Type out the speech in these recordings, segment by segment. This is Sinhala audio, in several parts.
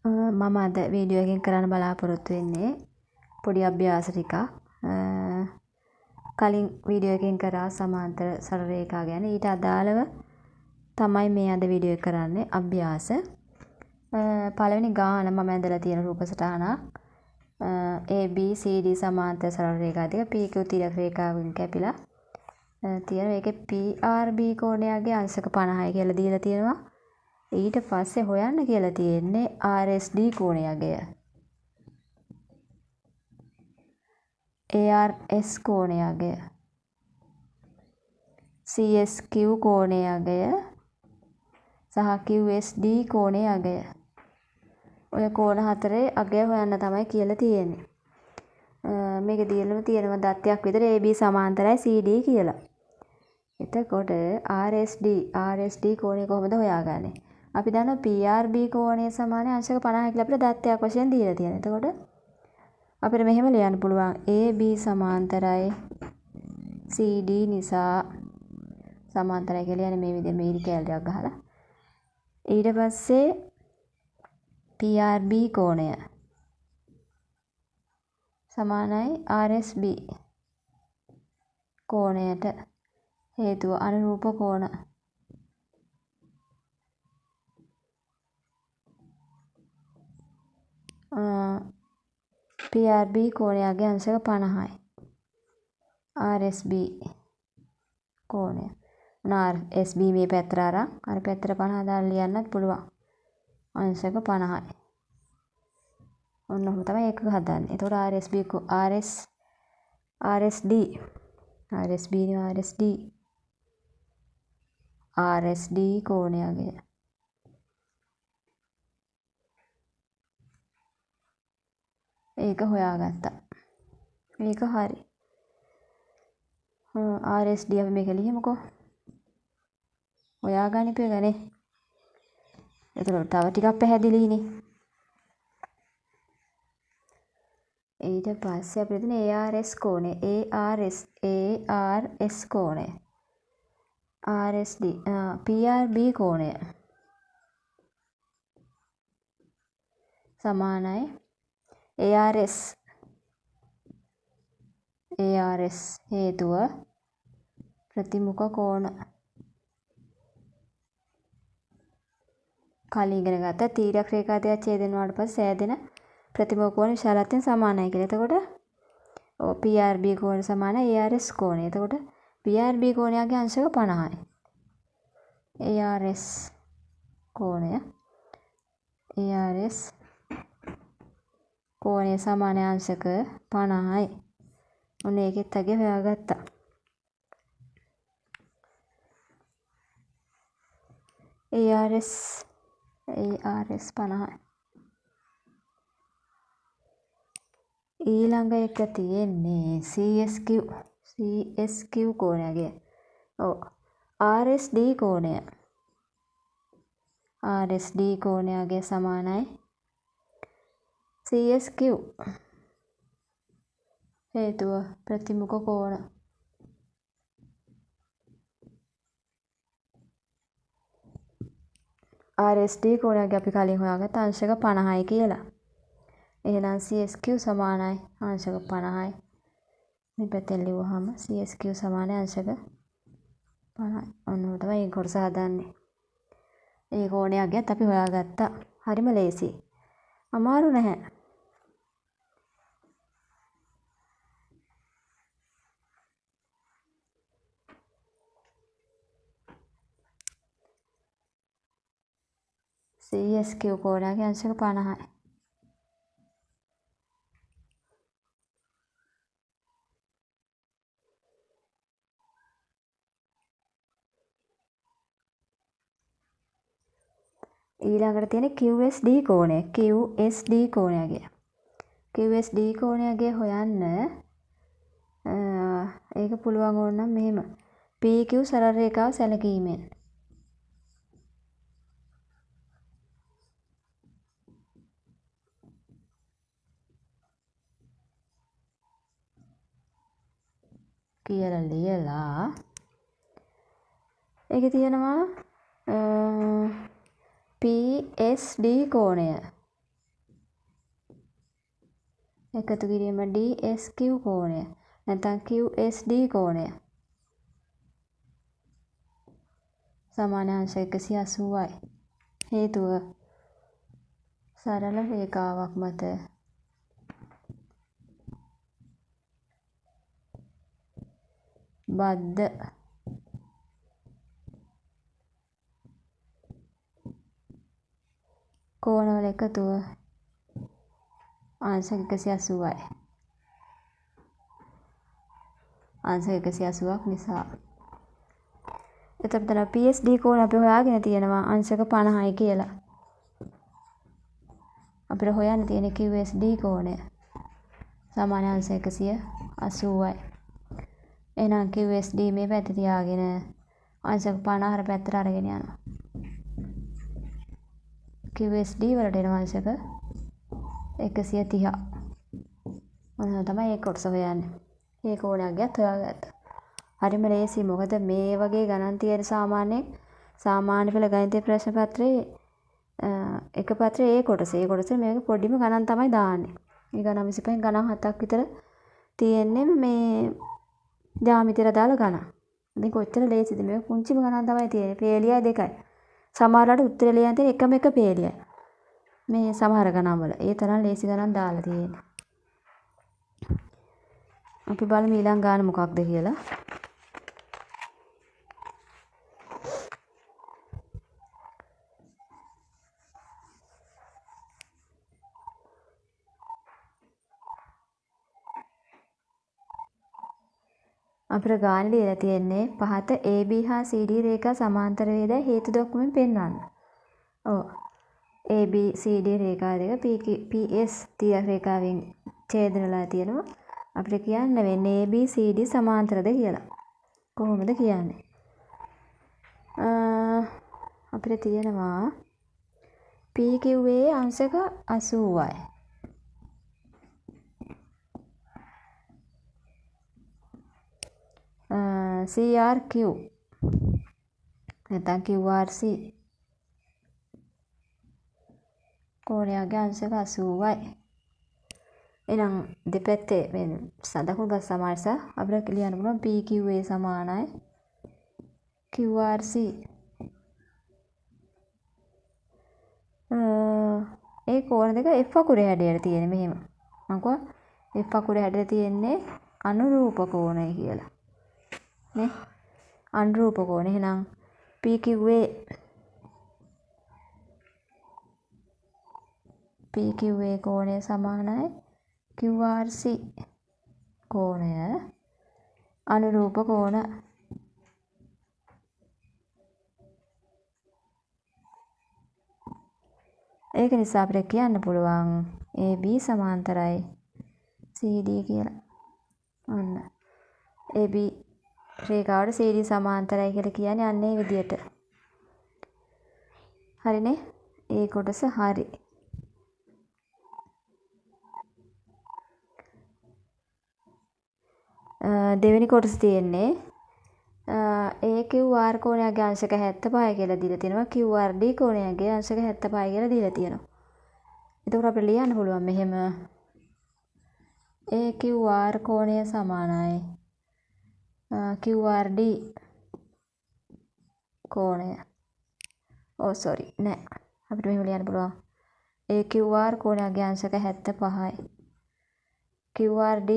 මම අද වීඩියෝ එකකින් කරන්න බලාපොරොත්තු වෙන්නේ පොඩි අභ්‍යාස ටිකක්. කලින් වීඩියෝ එකකින් කරා සමාන්තර සරල රේඛා ගැන. ඊට අදාළව තමයි මේ අද වීඩියෝ එක කරන්නේ අභ්‍යාස. පළවෙනි ගාන මම ඇඳලා තියෙන රූප සටහනක්. ABCD සමාන්තර සරල රේඛා දෙක PQ තිරක රේඛාවකින් කැපිලා තියෙන. මේකේ PRB කෝණයගේ අංශක 50යි කියලා දීලා තියෙනවා. ඊට පස්සේ හොයන්න කියලා තියෙන්නේ RSD කෝණයගය. ARS කෝණයගය. CSQ කෝණයගය සහ QSD කෝණයගය. ඔය කෝණ හතරේ අගය හොයන්න තමයි කියලා තියෙන්නේ. මේක දීලා තියෙනවා දත්තයක් විතර AB සමාන්තරයි CD කියලා. එතකොට RSD කෝණය කොහොමද හොයාගන්නේ? අපි දන්නවා PRB කෝණය සමානයි අංශක 50 කියලා අපිට දත්තයක් වශයෙන් දීලා තියෙනවා. එතකොට අපිට මෙහෙම ලියන්න පුළුවන් AB සමාන්තරයි CD නිසා සමාන්තරයි කියලා කියන්නේ මේ විදිහේ මේරි කැලයක් ගහලා. ඊට පස්සේ PRB කෝණය සමානයි RSB කෝණයට හේතුව අනුරූප කෝණ. PRB කෝණයගේ අංශක 50යි. RSB කෝණය. RSB මේ පැත්තට අරන් අර පැත්තට 50 දාලා ලියන්නත් පුළුවන්. අංශක 50යි. ඔන්න ඔහොම තමයි ඒක හදන්නේ. එතකොට RSD කෝණයගේ ඒක හොයාගත්තා. මේක හරි. RSD අපි මේක ලියමුකෝ. හොයාගන්න ඉපෙගනේ. එතකොට තව ටිකක් පැහැදිලිනේ. ඊට පස්සේ අපිට තියෙන ARS කෝණය. ARS කෝණය. RSD PRB කෝණය සමානයි ARS හේතුව ප්‍රතිමුඛ කෝණ. කලින් ඉගෙන ගත්තා තීරක රේඛා දෙකක් ඡේදනවාට පස්සේ සෑදෙන ප්‍රතිමුඛ කෝණ විශාලත්වයෙන් සමානයි කියලා. එතකොට PRB කෝණ සමානයි ARS කෝණය. එතකොට PRB කෝණයගේ අංශක 50යි. ARS කෝණය සමානයි අංශක 50යි. ඔන්න ඒකෙත් අගය හොයාගත්තා. ARS 50යි. ඊළඟ එක තියෙන්නේ CSQ කෝණයගේ. RSD කෝණය. RSD කෝණයගේ සමානයි CSQ හේතුව ප්‍රතිමුඛ කෝණ. RSD කෝණයගේ අපි කලින් හොයාගත්ත අංශක 50යි කියලා. එහෙනම් CSQ සමානයි අංශක 50යි. මේ පැත්තෙන් ලියුවාම CSQ සමානයි අංශක 50යි. ඔන්න ඔය තමයි මේ කොටස හදන්නේ. ඒ කෝණයගේත් අපි හොයාගත්තා. හරිම ලේසි. අමාරු නැහැ. CSQ කෝණයගේ අංශක 50යි. ඊළඟට තියෙන QSD කෝණය. QSD කෝණයගේ හොයන්න ඒක පුළුවන් ඕනනම් මෙහෙම PQ සරල රේඛාව සැලකීමෙන් කියලා ලියලා ඒකේ තියෙනවා PSD කෝණය එකතු කිරීම DSQ කෝණය නැත්නම් QSD කෝණය සමාන අංශ 180යි. හේතුව සරල රේඛාවක් මත බද්ධ කෝණවල එකතුව අංශ 180යි. අංශ 180ක් නිසා. එතකොට PSD කෝණ අපි හොයාගෙන තියෙනවා අංශක 50යි කියලා. අපිට හොයන්න තියෙන QSD කෝණය සමාන අංශ 180යි. එහෙනම් QSD මේ පැත්තේ තියාගෙන අංශක 50 අර පැත්තට අරගෙන යනවා. QSD වලට එන අංශක 130. මොනවා තමයි ඒ කොටස හොයන්නේ. මේ කෝණයක් ගියත් හොයාගත්තා. හරිම ලේසි. මොකද මේ වගේ ගණන් තියෙන සාමාන්‍ය පෙළ ගණිත ප්‍රශ්න පත්‍රයේ එක පත්‍රයේ ඒ කොටසේ මේක පොඩිම ගණන් තමයි දාන්නේ. මේ ගණන් 25 ගණන් 7ක් විතර තියෙන්නේ මේ ජ්‍යාමිතියට දාලා ගණන්. ඉතින් කොච්චර ලේසිද මේක පුංචිම ගණන් තමයි තියෙන්නේ. පේලියයි 2යි. සමහරවිට උත්තර ලියන්න තියෙන එකම එක පේලියයි. මේ සමහර ගණන් වල ඒ තරම් ලේසි ගණන් දාලා තියෙන්නේ. අපි බලමු ඊළඟ ගාන මොකක්ද කියලා. අපිට ගාන දීලා තියෙන්නේ පහත AB හා CD රේඛා සමාන්තර වේදයි හේතු දක්වමින් පෙන්වන්න. ඔව්. AB CD රේඛා දෙක PS තිය රේඛාවෙන් ඡේදනලා තියෙනවා. අපිට කියන්න වෙන්නේ AB CD සමාන්තරද කියලා. කොහොමද කියන්නේ? අපිට තියෙනවා PQA අංශක 80යි. CRQ නැත්නම් QRC කෝණයගේ අංශක 80යි. එහෙනම් දෙපැත්තේ මේ සඳකුණු ගස් සමානස අපිට ලියන්න පුළුවන් PQA සමානයි QRC. ඒ කෝණ දෙක F අකුරේ හැඩයට තියෙන මෙහෙම. මම කිව්වා F අකුරේ හැඩයට තියෙන්නේ අනුරූප කෝණය කියලා. නේ? අනුරූප කෝණ. එහෙනම් PQA කෝණය සමානයි QRC කෝණය අනුරූප කෝණ. ඒක නිසා අපිට කියන්න පුළුවන් AB සමාන්තරයි CD කියලා. ඔන්න. AB රේඛාවට CD සමාන්තරයි කියලා කියන්නේ අන්න ඒ විදියට. හරිනේ? ඒ කොටස හරි. දෙවෙනි කොටස තියෙන්නේ AQR කෝණයගේ අංශක 75යි කියලා දීලා තියෙනවා. QRD කෝණයගේ අංශක 75යි කියලා දීලා තියෙනවා. එතකොට අපිට ලියන්න පුළුවන් මෙහෙම AQR කෝණය සමානයි QRD කෝණය. නෑ. අපිට මෙහෙම ලියන්න පුළුවන් AQR කෝණයගේ අංශක 75යි. QRD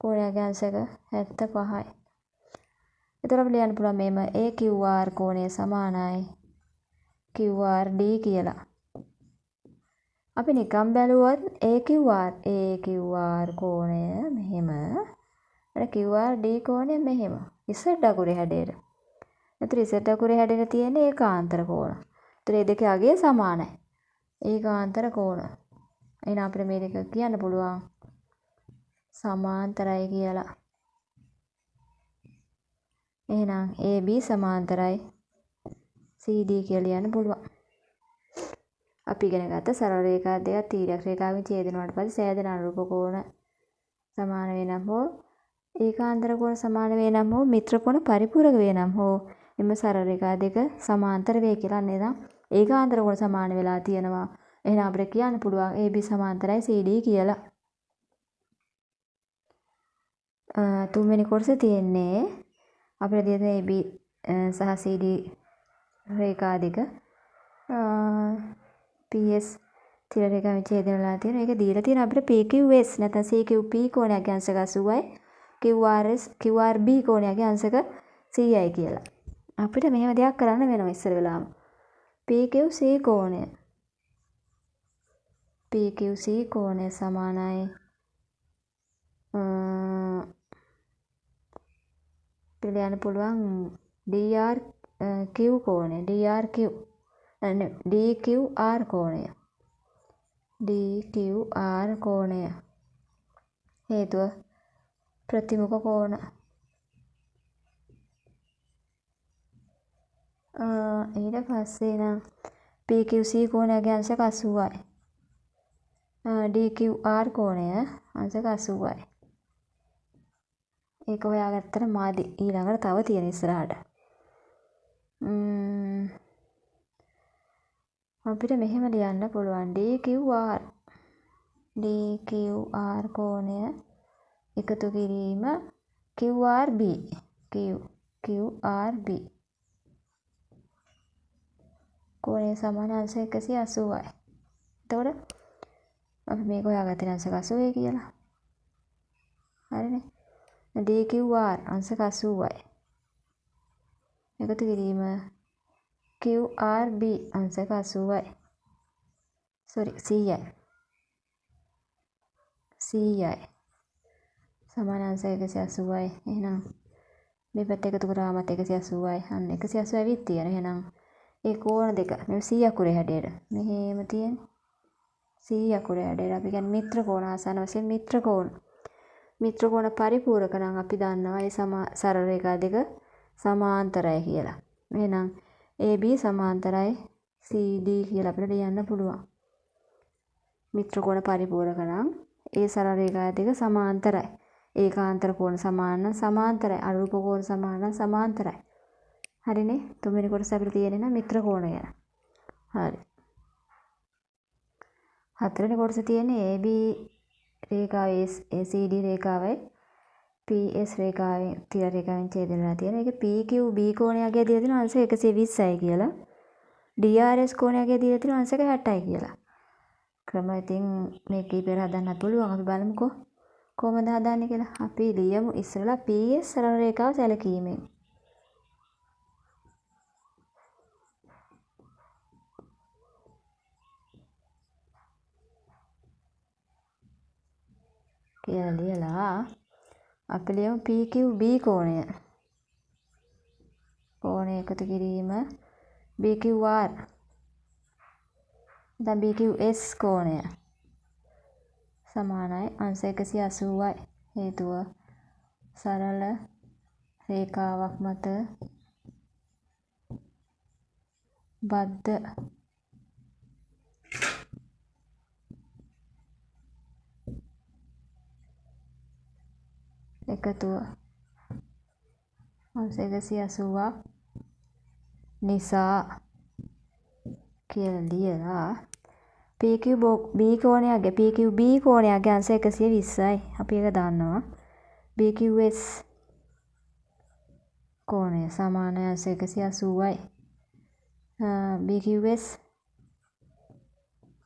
කෝණයගේ අංශක 75යි. එතකොට අපිට ලියන්න පුළුවන් මේම AQR කෝණය සමානයි QRD කියලා. අපි නිකම් බැලුවොත් AQR කෝණය මෙහෙම QRD කෝණය මෙහෙම Z අකුරේ හැඩයට. එතකොට Z අකුරේ හැඩයට තියෙන ඒකාන්තර කෝණ. එතකොට මේ දෙකේ අගය සමානයි. ඒකාන්තර කෝණ. එහෙනම් අපිට මේ දෙක කියන්න පුළුවන් සමාන්තරයි කියලා. එහෙනම් AB සමාන්තරයි CD කියලා ලියන්න පුළුවන්. අපි ඉගෙන ගත්ත සරල රේඛා දෙක තීරක රේඛාවෙන් ඡේදනවාට පස්සේ සෑදෙන අනුරූප කෝණ සමාන වෙනම් හෝ ඒකාන්තර කෝණ සමාන වෙනම් හෝ මිත්‍ර කෝණ පරිපූරක වෙනම් හෝ එම සරල රේඛා දෙක සමාන්තර වේ කියලා නේද? ඒකාන්තර කෝණ සමාන වෙලා තියෙනවා එහෙනම් අපිට කියන්න පුළුවන් AB සමාන්තරයි CD කියලා. තුන්වෙනි කොටස තියෙන්නේ අපිට දෙන AB සහ CD රේඛා දෙක PS තිර රේඛාවෙන් ඡේදන වෙලා තියෙනවා. ඒක දීලා තියෙන අපිට PQS නැත්නම් CQP කෝණයගේ අංශක 80යි QRB කෝණයගේ අංශක 100යි කියලා. අපිට මෙහෙම දෙයක් කරන්න වෙනවා ඉස්සර වෙලාම. PQC කෝණය සමානයි පිළියන්න පුළුවන් DRQ කෝණය DQR කෝණය හේතුව ප්‍රතිමුඛ කෝණ ඊට පස්සේ නම් PQC කෝණයගේ අංශක 80යි DQR කෝණය අංශක 80යි ඒක හොයාගත්තට මාදි ඊළඟට තව තියෙන ඉස්සරහට අපිට මෙහෙම ලියන්න පුළුවන් DQR කෝණය එකතු කිරීම QRB කෝණය සමාන අංශක 180යි. එතකොට අපි මේක හොයාගත්තේ අංශක 80 කියලා. හරිනේ. DQR අංශක 80යි. එකතු කිරීම QRB අංශක 80යි. 100යි. සමාන අංශක 180යි. එහෙනම් මේ පැත්ත එකතු කරාමත් 180යි. අන්න 180 ඇවිත් තියෙන. එහෙනම් ඒ කෝණ දෙක මේ 100 අකුරේ හැඩයට මෙහෙම තියෙන්නේ 100 අකුරේ හැඩයට අපි කියන්නේ මිත්‍ර කෝණ ආසන්න වශයෙන් මිත්‍ර කෝණ පරිපූරක නම් අපි දන්නවා ඒ සරල රේඛා දෙක සමාන්තරයි කියලා. එහෙනම් AB සමාන්තරයි CD කියලා අපිට ලියන්න පුළුවන්. මිත්‍ර කෝණ පරිපූරක නම් ඒ සරල රේඛා දෙක සමාන්තරයි. ඒකාන්තර කෝණ සමාන නම් සමාන්තරයි. අනුරූප කෝණ සමාන නම් සමාන්තරයි. හරිනේ. තුන්වෙනි කොටස අපිට තියෙන්නේ නම් මිත්‍ර කෝණ ගැන. හරි. හතරවෙනි කොටස තියෙන්නේ AB රේඛාවේ ACD රේඛාවයි PS රේඛාවේ තිර රේඛාවෙන් ඡේදනලා තියෙනවා. ඒක PQB කෝණයගේ දීලා තියෙන අංශක 120යි කියලා. DRS කෝණයගේ දීලා තියෙන අංශක 60යි කියලා. ක්‍රම ඉතින් මේ කීපෙර හදන්න පුළුවන්. අපි බලමුකෝ කොහොමද හදන්නේ කියලා. අපි ලියමු ඉස්සරලා PS සරල රේඛාව සැලකීමෙන්. කියලා ලියලා අපි ලියමු PQB කෝණය එකතු කිරීම BQR දැන් BQS කෝණය සමානයි අංශක 180යි. හේතුව සරල රේඛාවක් මත බද්ධ එකතුව අංශක 180ක් නිසා කියලා ලියලා PQB කෝණයගේ අංශක 120යි. අපි ඒක දන්නවා. BQS කෝණය සමාන අංශක 180යි. BQS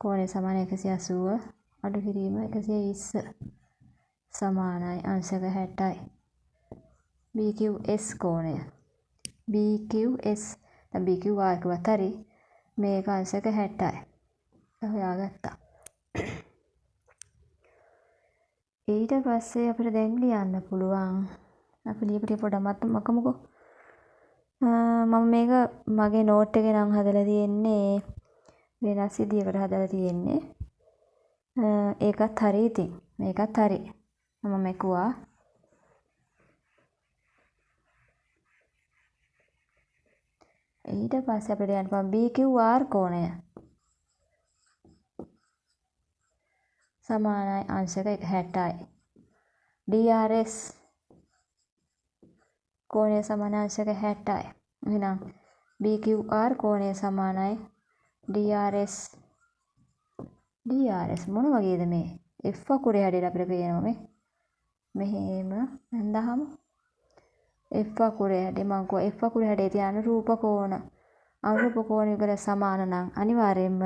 කෝණය සමාන 180 අඩු කිරීම 120 සමානයි අංශක 60යි. BQS කෝණය BQR කිව්වත් හරි මේක අංශක 60යි. හොයාගත්තා. ඊට පස්සේ අපිට දැන් ලියන්න පුළුවන්. අපි ලියපිටිය පොඩ්ඩක් මකමුකෝ. මම මේක මගේ නෝට් එකේ නම් හදලා තියෙන්නේ වෙනස් විදියකට හදලා තියෙන්නේ. ඒකත් හරි ඉතින්. මේකත් හරි. මම මෙකුවා. ඊට පස්සේ අපිට යන්න පුළුවන් BQR කෝණය සමානයි අංශක 60යි. DRS කෝණය සමාන අංශක 60යි. එහෙනම් BQR කෝණය සමානයි DRS DRS මොන වගේද මේ? F අකුරේ හැඩයට අපිට පේනවා මේ. මෙහෙම නැන්දහම F අකුරේ හැඩේ මම කිව්වා F අකුරේ හැඩේ තියන රූප කෝණ අනුරූප කෝණ යුගල සමාන නම් අනිවාර්යයෙන්ම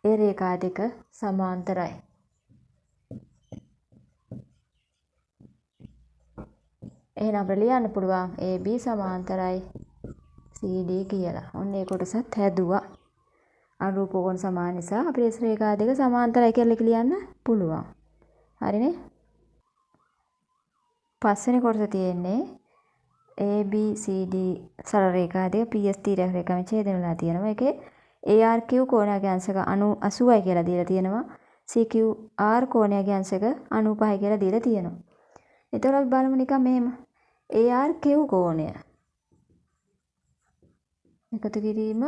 ඒ රේඛා දෙක සමාන්තරයි. එහෙනම් අපිට ලියන්න පුළුවන් AB සමාන්තරයි CD කියලා. ඔන්න ඒ කොටසත් හැදුවා. අනුරූප කෝණ සමාන නිසා අපිට රේඛා දෙක සමාන්තරයි කියලා ලියන්න පුළුවන්. හරිනේ? පස්වෙනි කොටස තියෙන්නේ ABCD සරල රේඛා දෙක PS තීරක රේඛාවෙන් ඡේදන වෙලා තියෙනවා. ඒකේ ARQ කෝණයේ අංශක 80යි කියලා දීලා තියෙනවා. CQR කෝණයේ අංශක 95යි කියලා දීලා තියෙනවා. එතකොට අපි බලමු නිකන් මෙහෙම. ARQ කෝණය එකතු කිරීම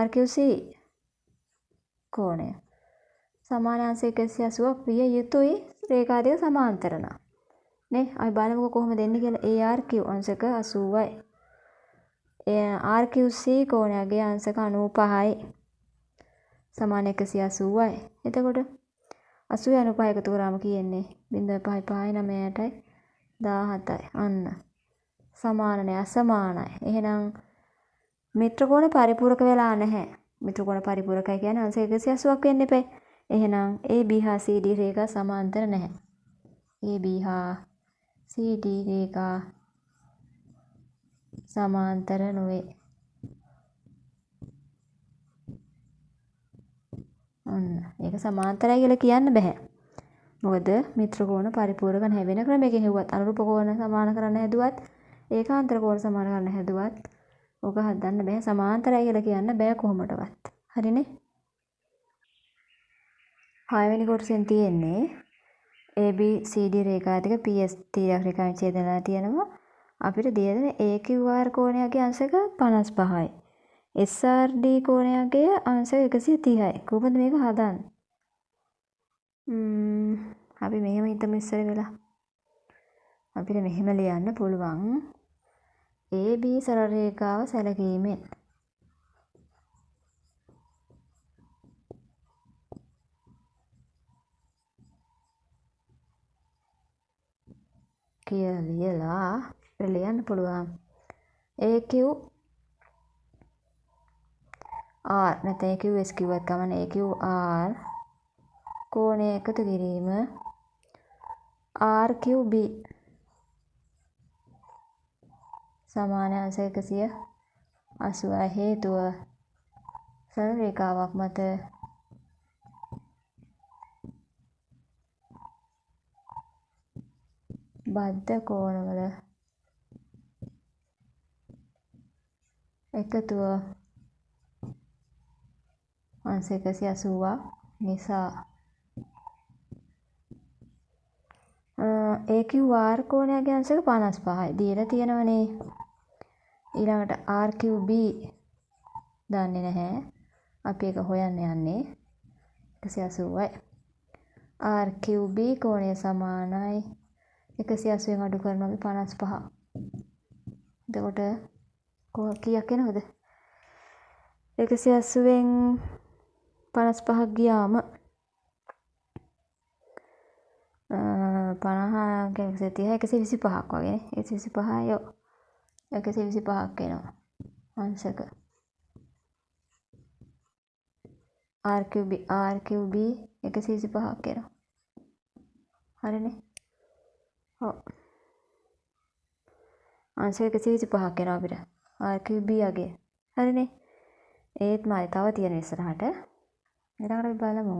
RQC කෝණය සමාන අංශ 180ක් විය යුතුයි රේඛා දෙක සමාන්තර නම්. නේ අපි බලමුකෝ කොහොමද දෙන්නේ කියලා. ARQ අංශක 80යි. RQC කෝණයගේ අංශක 95යි. සමාන 180යි. එතකොට 80 95 එකතු කරාම කියන්නේ 0.5 9යි 17යි. අන්න. සමාන නැහැ අසමානයි. එහෙනම් මිත්‍ර කෝණ පරිපූරක වෙලා නැහැ. මිත්‍ර කෝණ පරිපූරකයි කියන්නේ අංශ 180ක් වෙන්න එපා. එහෙනම් AB හා CD රේඛා සමාන්තර නැහැ. AB හා CD රේඛා සමාන්තර නොවේ. ඔන්න ඒක සමාන්තරයි කියලා කියන්න බෑ. මොකද මිත්‍ර කෝණ පරිපූර්ණක නැහැ. වෙන ක්‍රමයකින් හෙව්වත් අනුරූප කෝණ සමාන කරන්න හැදුවත් ඒකාන්තර කෝණ සමාන කරන්න හැදුවත් ඔක හදන්න බෑ. සමාන්තරයි කියලා කියන්න බෑ කොහොමඩවත්. හරිනේ? 6 වෙනි කොටසෙන් තියෙන්නේ ABCD රේඛා දෙක PS තීරක රේඛාවෙන් ඡේදනලා තියෙනවා. අපිට දෙන AQR කෝණයගේ අංශක 55යි. SRD කෝණයගේ අංශක 130යි. කොහොමද මේක හදන්නේ? අපි මෙහෙම හිතමු ඉස්සර වෙලා. අපිට මෙහෙම ලියන්න පුළුවන්. AB සරල රේඛාව සැලකීමෙන් කියලා ලියලා ලියන්න පුළුවන්. AQR නැත්නම් AQS කිව්වත් කමන්නේ AQR කෝණය එකතු කිරීම RQB සමාන අංශ 180 හේතුව සරල රේඛාවක් මත බද්ධ කෝණවල එකතුව අංශ 180 නිසා AQR කෝණයගේ අංශක 55යි දීලා තියෙනවනේ. ඊළඟට RQB දන්නේ නැහැ. අපි ඒක හොයන්න යන්නේ 180යි. RQB කෝණය සමානයි 180න් අඩු කරනවා අපි 55. එතකොට කීයක් එනවද? 180න් 55ක් ගියාම 50 125ක් වගේ 125 යෝ 125ක් එනවා අංශක. RQB 125ක් එනවා. හරිනේ? ඔව්. අංශක 125ක් එනවා අපිට. RQB යගේ. හරිනේ? ඒත් මායි තව තියෙන ඉස්සරහට. ඊළඟට අපි බලමු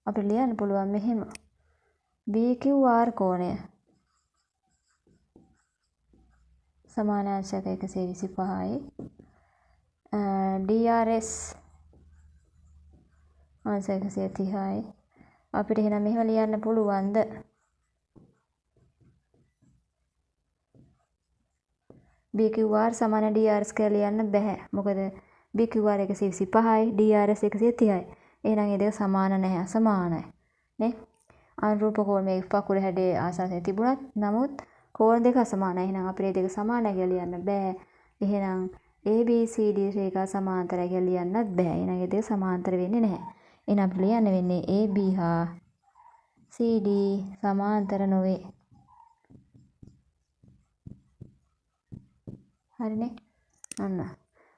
අපිට ලියන්න පුළුවන් මෙහෙම. BQR කෝණය සමාන අංශක 125යි. DRS අංශක 130යි. අපිට එහෙනම් මෙහෙම ලියන්න පුළුවන්ද? BQR සමාන DRS කියලා ලියන්න බෑ. මොකද BQR 125යි DRS 130යි. එහෙනම් ඒ දෙක සමාන නැහැ අසමානයි. නේ? අනුරූප කෝණ මේ පකුර හැඩේ ආසන්න තිබුණත් නමුත් කෝණ දෙක අසමානයි. එහෙනම් අපිට මේ දෙක සමානයි කියලා ලියන්න බෑ. එහෙනම් ABCD රේඛා සමාන්තරයි කියලා ලියන්නත් බෑ. එහෙනම් මේ දෙක සමාන්තර වෙන්නේ නැහැ. එහෙනම් අපිට ලියන්න වෙන්නේ AB හා CD සමාන්තර නොවේ. හරිනේ. අන්න.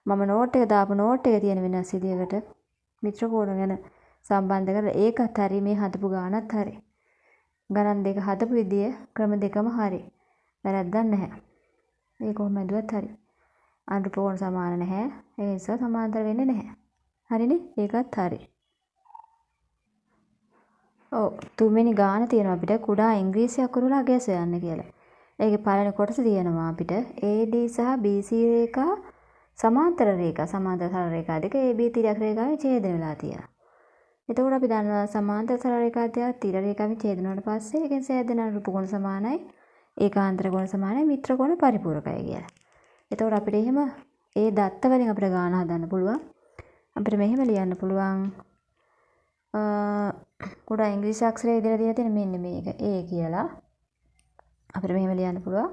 මම නෝට් එක දාපු නෝට් එක තියෙන වෙනස් විදියකට මිත්‍ර කෝණ ගැන සම්බන්ධ කරලා ඒකත් හරි මේ හදපු ගානත් හරි. ගණන් දෙක හදපු විදිය ක්‍රම දෙකම හරි. වැරද්දක් නැහැ. මේ කොහොම ඇදුවත් හරි. අනුරූප කෝණ සමාන නැහැ. ඒ නිසා සමාන්තර වෙන්නේ නැහැ. හරිනේ? ඒකත් හරි. ඔව් තුන්වෙනි ගාන තියෙනවා අපිට කුඩා ඉංග්‍රීසි අකුරු වල අගය සොයන්න කියලා. ඒකේ පළවෙනි කොටස තියෙනවා අපිට AD සහ BC රේඛා සමාන්තර රේඛා සමාන්තර සරල රේඛා දෙක AB තිරක් රේඛාවේ ඡේදන වෙලා තියෙනවා. එතකොට අපි දන්නවා සමාන්තර සරල රේඛා දෙක තිර රේඛාවේ ඡේදන වුණාට පස්සේ ඒකෙන් සෑදෙන අනුරූප කෝණ සමානයි ඒකාන්තර කෝණ සමානයි මිත්‍ර කෝණ පරිපූර්ණකයි කියලා. එතකොට අපිට එහෙම ඒ දත්ත වලින් අපිට ගාන හදන්න පුළුවන්. අපිට මෙහෙම ලියන්න පුළුවන් කුඩා ඉංග්‍රීසි අක්ෂරය ඉදලා දීලා තියෙන මෙන්න මේක A කියලා. අපිට මෙහෙම ලියන්න පුළුවන්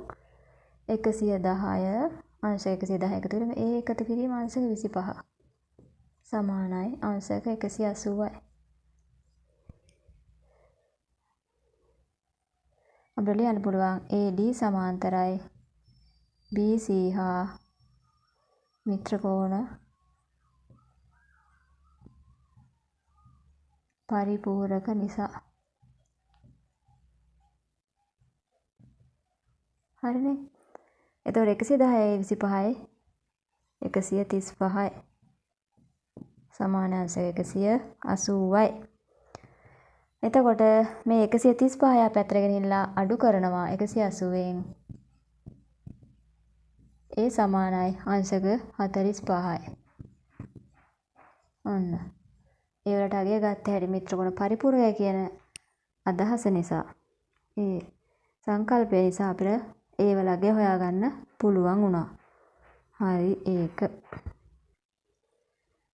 110 අංශ 110 එකතු කරලා A එකතු කිරීම අංශක 25 සමානයි අංශක 180යි. අපිට ලියන්න පුළුවන් AD සමාන්තරයි BC හා මිත්‍ර කෝණ පරිපූරක නිසා. හරිනේ. එතකොට 110යි 25යි 135යි සමාන අංශක 180යි. එතකොට මේ 135 පැත්තට ගෙනිහිල්ලා අඩු කරනවා 180ෙන්. ඒ සමානයි අංශක 45යි. ඔන්න. ඒ වලට අගය ගත්ත හැටි මිත්‍ර කෝණ පරිපූර්ණයි කියන අදහස නිසා ඒ සංකල්පය නිසා අපිට ඒ වල අගය හොයාගන්න පුළුවන් වුණා. හරි ඒක.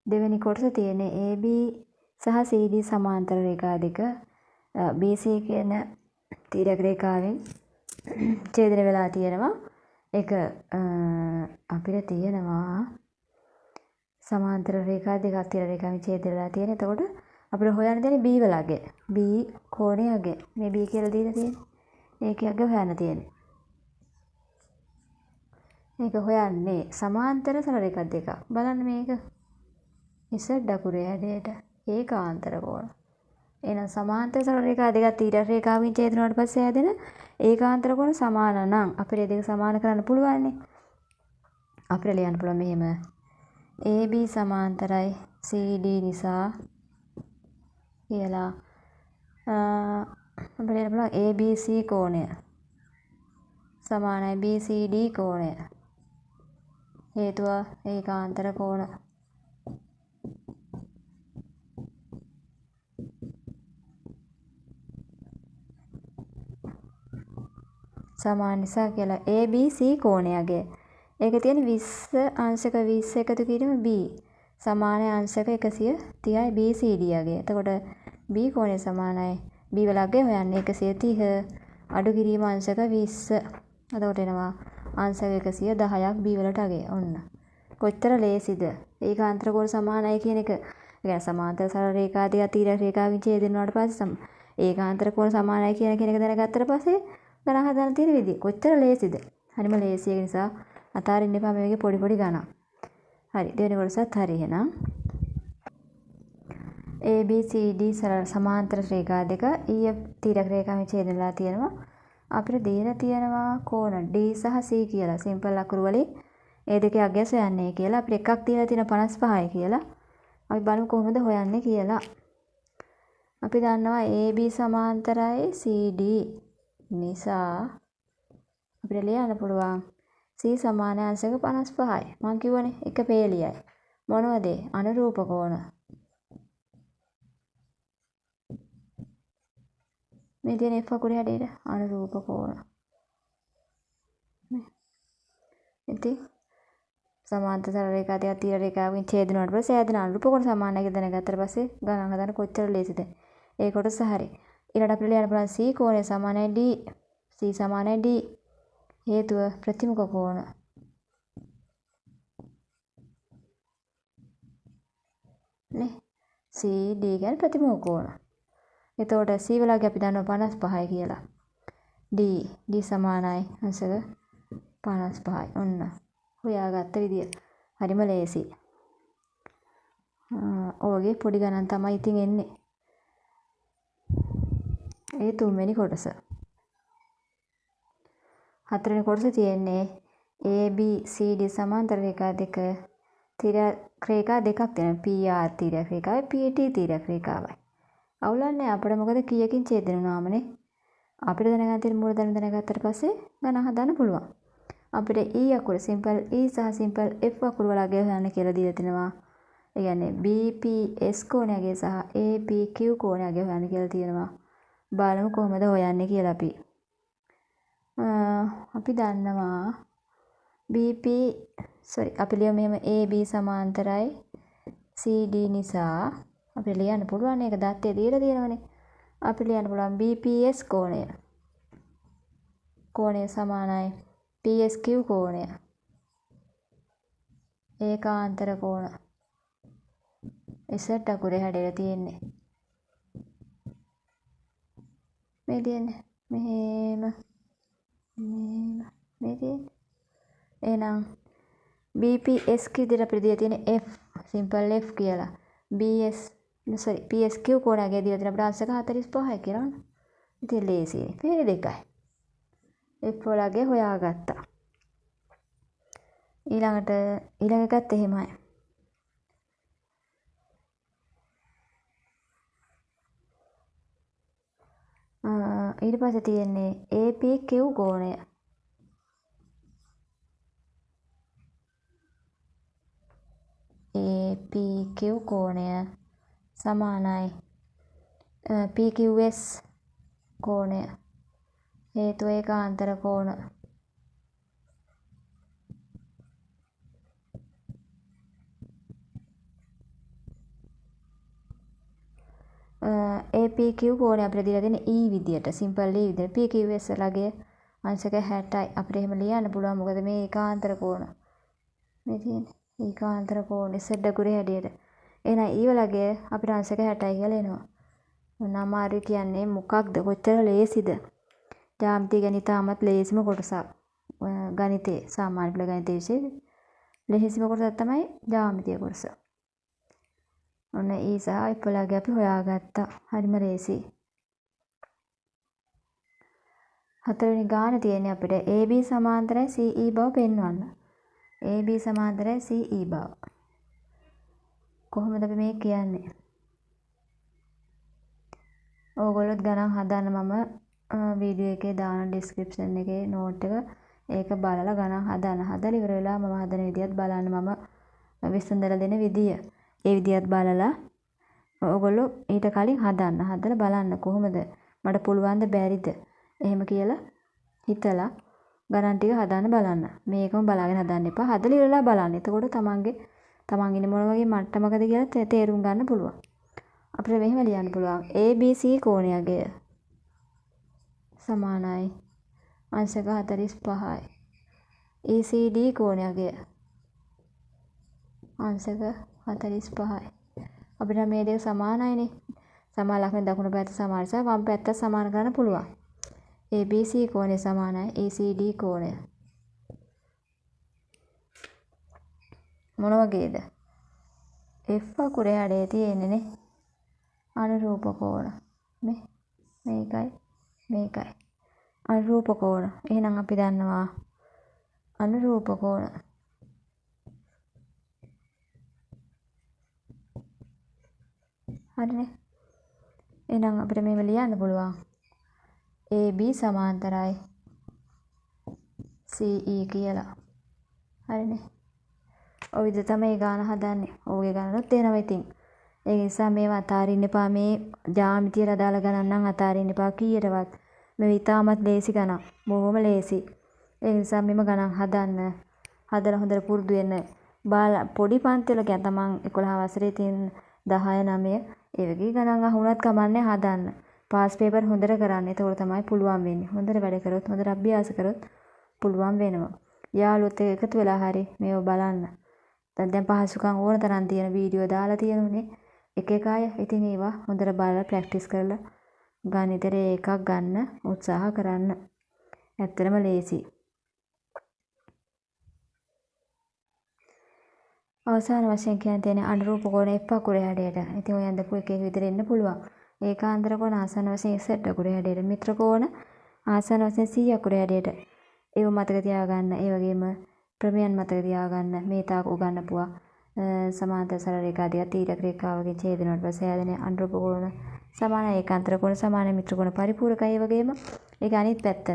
දෙවෙනි කොටස තියෙන්නේ AB සහ CD සමාන්තර රේඛා දෙක BC කියන තිරක රේඛාවෙන් ඡේදනය වෙලා තියෙනවා. ඒක අපිට තියෙනවා සමාන්තර රේඛා දෙකක් තිර රේඛාවෙන් ඡේදනය වෙලා තියෙන. එතකොට අපිට හොයන්න තියෙන්නේ B වල අගය. B කෝණයේ අගය. මේ B කියලා දීලා තියෙන්නේ. ඒකේ අගය හොයන්න තියෙන්නේ. මේක හොයන්නේ සමාන්තර සරල රේඛා දෙකක්. බලන්න මේක. Z අකුරේ හැඩයට ඒකාන්තර කෝණ. එහෙනම් සමාන්තර සරල රේඛා දෙකක් තිර රේඛාවෙන් ඡේදන වුණාට පස්සේ හැදෙන ඒකාන්තර කෝණ සමාන නම් අපිට මේ දෙක සමාන කරන්න පුළුවන් නේ. අපිට ලියන්න පුළුවන් මෙහෙම AB සමාන්තරයි CD නිසා කියලා අපිට ලියන්න පුළුවන් ABC කෝණය සමානයි BCD කෝණය. හේතුව ඒකාන්තර කෝණ. සමාන නිසා කියලා ABC කෝණයගේ ඒක තියෙන 20 අංශක 20 එකතු කිරීම B සමාන අංශක 130යි BCD යගේ. එතකොට B කෝණය සමානයි B වල අගය හොයන්නේ 130 අඩු කිරීම අංශක 20. එතකොට එනවා අංශක 110ක් B වලට අගය. ඔන්න. කොච්චර ලේසිද? ඒකාන්තර කෝණ සමානයි කියන එක. ඒ කියන්නේ සමාන්තර සරල රේඛා දෙක තිර රේඛාවෙන් ඡේදන වුණාට පස්සේ ඒකාන්තර කෝණ සමානයි කියන එක දැනගත්තට පස්සේ ගණන් හදන්න තියෙන විදිය කොච්චර ලේසිද? හරිම ලේසි. ඒ නිසා අතාරින්න එපා මේකේ පොඩි පොඩි ගණන්. හරි. දෙවෙනි කොටසත් හරි එහෙනම්. ABCD සමාන්තර රේඛා දෙක EF තිරක රේඛාවෙන් ඡේදනලා තියෙනවා. අපිට දීලා තියෙනවා කෝණ D සහ C කියලා. සිම්පල් අකුරු වලින් ඒ දෙකේ අගය සොයන්නේ කියලා. අපිට එකක් දීලා තියෙන 55යි කියලා. අපි බලමු කොහොමද හොයන්නේ කියලා. අපි දන්නවා AB සමාන්තරයි CD නිසා අපිට ලියන්න පුළුවන් C සමාන අංශක 55යි. මම කිව්වනේ එක පේලියයි. මොනවද? අනුරූප කෝණ. මේ තියෙන F අකුරේ හැඩයට අනුරූප කෝණ. ඉතින් සමාන්තර සරල රේඛා දෙක තිර රේඛාවෙන් ඡේදන වලට පස්සේ හැදෙන අනුරූප කෝණ සමානයි කියලා දැනගත්තට පස්සේ ගණන් හදන්න කොච්චර ලේසිද? ඒ කොටස හරි. ඊළඟට අපිට ලියන්න පුළුවන් C කෝණය සමානයි D. C සමානයි D. හේතුව ප්‍රතිමුඛ කෝණ. නේ CD කියන්නේ ප්‍රතිමුඛ කෝණ. එතකොට C වලගේ අපි දන්නවා 55යි කියලා. D සමානයි අංශක 55යි. ඔන්න හොයාගත්ත විදිය. හරිම ලේසි. ඔයගේ පොඩි ගණන් තමයි ඉතින් එන්නේ. ඒ තුන්වෙනි කොටස. හතරවෙනි කොටස තියෙන්නේ ABCD සමාන්තර රේඛා දෙක රේඛා දෙකක් තියෙනවා. PR තිරයක් රේඛාවයි PT තිරයක් රේඛාවයි. අවුලන්නේ අපිට මොකද කීයකින් ඡේදන වුණාමනේ. අපිට දැනගන්න තියෙන මූලධර්ම දැනගත්තට පස්සේ ගණන් හදන්න පුළුවන්. අපිට E අකුර සිම්පල් E සහ සිම්පල් F අකුර වල අගය හොයන්න කියලා දීලා තිනවා. ඒ කියන්නේ BPS කෝණයගේ සහ APQ කෝණයගේ හොයන්න කියලා තියෙනවා. බලමු කොහොමද හොයන්නේ කියලා අපි. අපි දන්නවා අපි ලියමු මෙහෙම AB සමාන්තරයි CD නිසා අපිට ලියන්න පුළුවන් ඒක දත්තේ දීලා තියෙනවනේ. අපිට ලියන්න පුළුවන් BPS කෝණය සමානයි PSQ කෝණය. ඒකාන්තර කෝණ. Z අකුරේ හැඩයලා තියෙන්නේ. මේ තියෙන්නේ මෙහෙම මේ තියෙන්නේ. එහෙනම් BPSQ විදිහට අපිට දීලා තියෙන්නේ F සිම්පල් F කියලා. PSQ කෝණයගේ දීලා තියෙන අපිට අංශක 45යි කියලා. ඉතින් ලේසියි. මේ දෙකයි. F වලගේ හොයාගත්තා. ඊළඟ එකත් එහෙමයි. ඊට පස්සේ තියෙන්නේ APQ කෝණය. APQ කෝණය සමානයි PQS කෝණය. හේතුව ඒකාන්තර කෝණ. APQ කෝණය අපිට දීලා තියෙන E විදියට සිම්පල් E විදියට PQS ලගේ අංශක 60යි. අපිට එහෙම ලියන්න පුළුවන් මොකද මේ ඒකාන්තර කෝණ. මේ තියෙන්නේ ඒකාන්තර කෝණ Z අකුරේ හැඩයට. එහෙනම් E වලගේ අපිට අංශක 60යි කියලා එනවා. මොනවාම හරි කියන්නේ මොකක්ද කොච්චර ලේසිද? ජ්‍යාමිතිය ගැන ඉතාමත් ලේසිම කොටසක්. ගණිතේ සාමාන්‍ය පෙළ ගණිතයේ විශේෂ ලේසිම කොටසක් තමයි ජ්‍යාමිතිය කොටස. ඔන්න E සහ F වලගේ අපි හොයාගත්තා. හරිම ලේසි. හතරවෙනි ගාන තියෙන්නේ අපිට AB සමාන්තරයි CE බව පෙන්වන්න. AB සමාන්තරයි CE බව. කොහොමද අපි මේ කියන්නේ? ඕගොල්ලොත් ගණන් හදන්න මම වීඩියෝ එකේ දාන ඩිස්ක්‍රිප්ෂන් එකේ නෝට් එක ඒක බලලා ගණන් හදන්න. හදලා ඉවර වෙලා මම හදන විදියත් බලන්න මම විසඳලා දෙන විදිය. ඒ විදියත් බලලා ඕගොල්ලෝ ඊට කලින් හදන්න. හදලා බලන්න කොහොමද මට පුළුවන් ද බැරිද? එහෙම කියලා හිතලා ගණන් ටික හදන්න බලන්න. මේකම බලාගෙන හදන්න එපා. හදලා ඉවරලා බලන්න. එතකොට තමන් ඉන්නේ මොන වගේ මට්ටමකද කියලා තේරුම් ගන්න පුළුවන්. අපිට මෙහෙම ලියන්න පුළුවන්. ABC කෝණයගේ සමානයි අංශක 45යි. ECD කෝණයගේ අංශක 45යි. අපිට මේ දෙක සමානයිනේ. සමාන ලක්ෂණ දකුණු පැත්ත සමාන නිසා වම් පැත්ත සමාන කරන්න පුළුවන්. ABC කෝණය සමානයි ECD කෝණය. මොන වගේද? F අකුරේ හැඩය තියෙන්නේ නේ. අනුරූප කෝණ. මේකයි. අනුරූප කෝණ. එහෙනම් අපි දන්නවා අනුරූප කෝණ. හරිනේ. එහෙනම් අපිට මේව ලියන්න පුළුවන්. AB සමාන්තරයි CE කියලා. හරිනේ. ඔය විදිහට තමයි ගාන හදන්නේ. ඔයගේ ගානලොත් එනවා ඉතින්. ඒ නිසා මේවා අතාරින්න එපා. මේ ජ්‍යාමිතියට අදාළ ගණන් නම් අතාරින්න එපා කීයටවත්. මේ ඉතාමත් ලේසි ගණන්. බොහොම ලේසි. ඒ නිසා මෙම ගණන් හදන්න. හදලා හොඳට පුරුදු වෙන්න. පොඩි පන්තිවල කියන තමන් 11 වසරේ තියෙන 10 9 ඒ වගේ ගණන් අහුණත් කමන්නේ හදන්න. පාස් පේපර් හොඳට කරන්න. එතකොට තමයි පුළුවන් වෙන්නේ. හොඳට වැඩ කරොත් හොඳට අභ්‍යාස කරොත් පුළුවන් වෙනවා. යාළුවොත් එක්ක එකතු වෙලා හරි මේව බලන්න. දැන් පහසුකම් ඕන තරම් තියෙන වීඩියෝ දාලා තියෙනුනේ. එක එක අය. ඉතින් ඒවා හොඳට බලලා ප්‍රැක්ටිස් කරලා ගණිතේ එකක් ගන්න උත්සාහ කරන්න. ඇත්තටම ලේසි. අවසාන වශයෙන් කියන්න තියෙන අනුරූප කෝණ එප්පකුරේ හැඩයට. ඉතින් ඔය අඳපු එකක විතර එන්න පුළුවන්. ඒකාන්තර කෝණ ආසන්න වශයෙන් Z අකුරේ හැඩයට. මිත්‍ර කෝණ ආසන්න වශයෙන් C අකුරේ හැඩයට. ඒව මතක තියාගන්න. ඒ වගේම ප්‍රමේයන් මතක තියාගන්න. මේ තාක් උගන්වපුවා. සමාන්තර සරල රේඛා දෙක තීරක රේඛාවකින් ඡේදනවට පස්සේ හැදෙන අනුරූප කෝණ සමාන ඒකාන්තර කෝණ සමාන මිත්‍ර කෝණ පරිපූරකයි. ඒ වගේම ඒක අනිත් පැත්ත.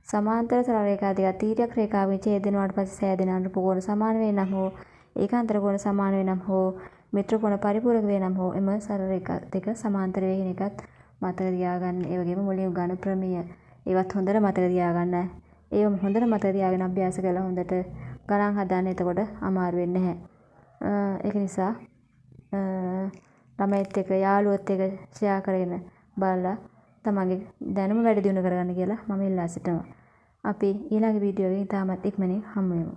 සමාන්තර සරල රේඛා දෙක තීරක රේඛාවකින් ඡේදනවට පස්සේ හැදෙන අනුරූප කෝණ සමාන වේ නම් හෝ ඒකාන්තර කෝණ සමාන වේ නම් හෝ මිත්‍ර කෝණ පරිපූරක වේ නම් හෝ එම සරල රේඛා දෙක සමාන්තර වේ කියන එකත් මතක තියාගන්න. ඒ වගේම මුලින් උගන්වන ප්‍රමේය ඒවත් හොඳට මතක තියාගන්න. ඒව හොඳට මතක තියාගෙන අභ්‍යාස කරලා හොඳට ගණන් හදන්න. එතකොට අමාරු වෙන්නේ නැහැ. ඒක නිසා ළමයිත් එක්ක යාළුවොත් එක්ක ෂෙයා කරගෙන බලලා තමන්ගේ දැනුම වැඩි දියුණු කරගන්න කියලා මම ඉල්ලා සිටිනවා. අපි ඊළඟ වීඩියෝ එකකින් තාමත් ඉක්මනින් හමු වෙමු.